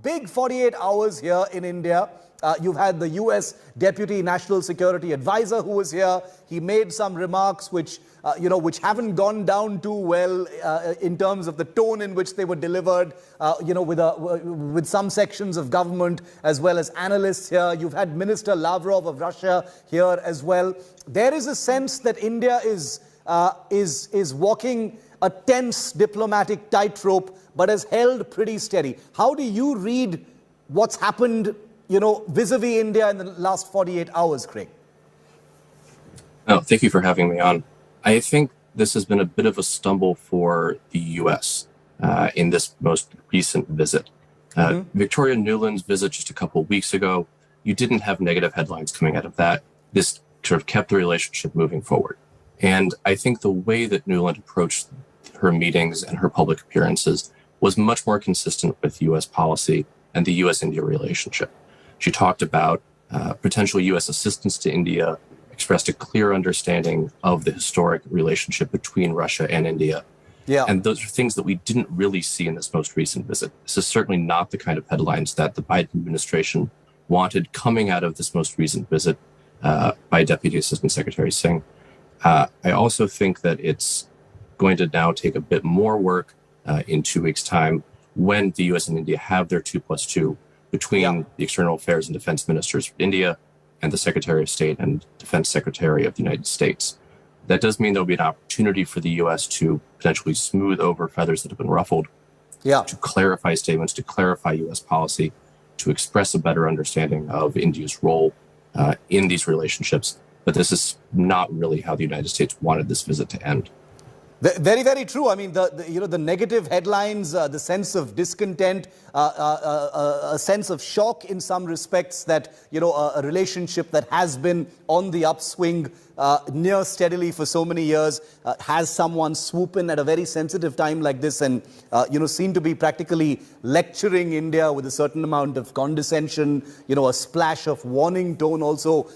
big 48 hours here in India. You've had the US Deputy National Security Advisor who was here. He made some remarks which haven't gone down too well in terms of the tone in which they were delivered, with some sections of government as well as analysts here. You've had Minister Lavrov of Russia here as well. There is a sense that India is walking a tense diplomatic tightrope, but has held pretty steady. How do you read what's happened, vis-a-vis India in the last 48 hours, Craig? Oh, thank you for having me on. I think this has been a bit of a stumble for the U.S. In this most recent visit. Victoria Nuland's visit just a couple of weeks ago, you didn't have negative headlines coming out of that. This sort of kept the relationship moving forward. And I think the way that Nuland approached her meetings and her public appearances was much more consistent with U.S. policy and the U.S.-India relationship. She talked about potential U.S. assistance to India, expressed a clear understanding of the historic relationship between Russia and India. Yeah. And those are things that we didn't really see in this most recent visit. This is certainly not the kind of headlines that the Biden administration wanted coming out of this most recent visit by Deputy Assistant Secretary Singh. I also think that it's going to now take a bit more work in 2 weeks' time when the U.S. and India have their 2+2 between the External Affairs and Defense Ministers of India and the Secretary of State and Defense Secretary of the United States. That does mean there'll be an opportunity for the U.S. to potentially smooth over feathers that have been ruffled, to clarify statements, to clarify U.S. policy, to express a better understanding of India's role in these relationships. But this is not really how the United States wanted this visit to end. Very, very true. I mean, the negative headlines, the sense of discontent, a sense of shock in some respects that, a relationship that has been on the upswing near steadily for so many years has someone swoop in at a very sensitive time like this and, seem to be practically lecturing India with a certain amount of condescension, a splash of warning tone also,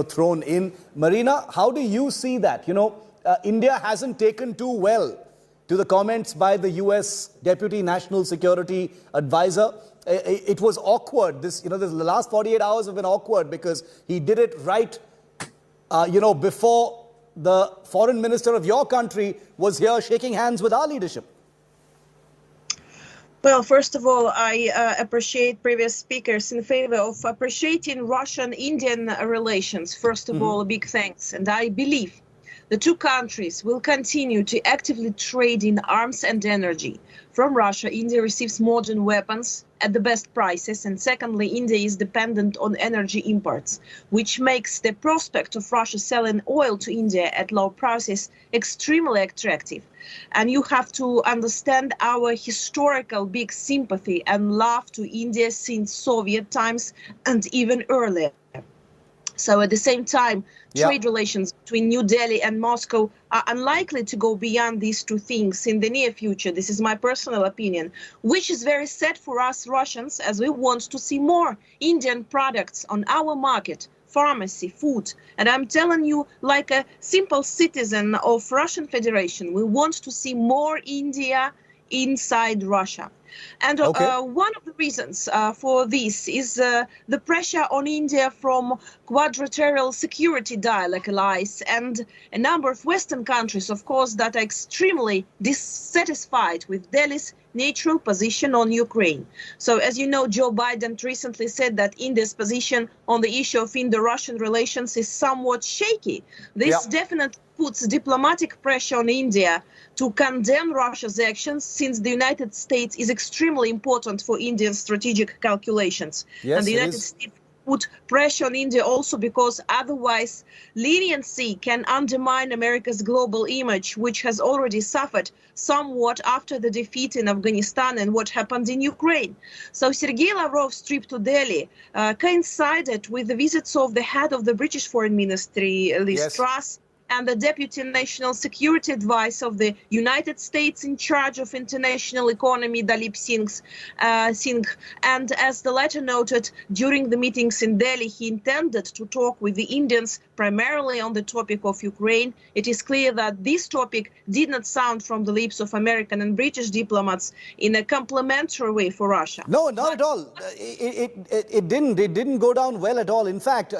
thrown in. Marina, how do you see that? India hasn't taken too well to the comments by the US Deputy National Security Advisor. It was awkward. The last 48 hours have been awkward because he did it right, before the foreign minister of your country was here shaking hands with our leadership. Well, first of all, I appreciate previous speakers in favor of appreciating Russian-Indian relations. First of all, a big thanks. And I believe the two countries will continue to actively trade in arms and energy. From Russia, India receives modern weapons at the best prices. And secondly, India is dependent on energy imports, which makes the prospect of Russia selling oil to India at low prices extremely attractive. And you have to understand our historical big sympathy and love to India since Soviet times and even earlier. So at the same time, trade relations between New Delhi and Moscow are unlikely to go beyond these two things in the near future. This is my personal opinion, which is very sad for us Russians, as we want to see more Indian products on our market, pharmacy, food. And I'm telling you, like a simple citizen of Russian Federation, we want to see more India inside Russia. And one of the reasons for this is the pressure on India from quadrilateral security dialogue allies and a number of Western countries, of course, that are extremely dissatisfied with Delhi's neutral position on Ukraine. So, as you know, Joe Biden recently said that India's position on the issue of Indo-Russian relations is somewhat shaky. This definitely puts diplomatic pressure on India to condemn Russia's actions, since the United States is extremely important for India's strategic calculations. Yes, and the United States put pressure on India also because otherwise leniency can undermine America's global image, which has already suffered somewhat after the defeat in Afghanistan and what happened in Ukraine. So Sergei Lavrov's trip to Delhi coincided with the visits of the head of the British Foreign Ministry, Liz Truss, and the Deputy National Security Advisor of the United States in charge of international economy, Dalip Singh. And as the letter noted, during the meetings in Delhi, he intended to talk with the Indians primarily on the topic of Ukraine. It is clear that this topic did not sound from the lips of American and British diplomats in a complimentary way for Russia. No, not at all. It didn't go down well at all. In fact,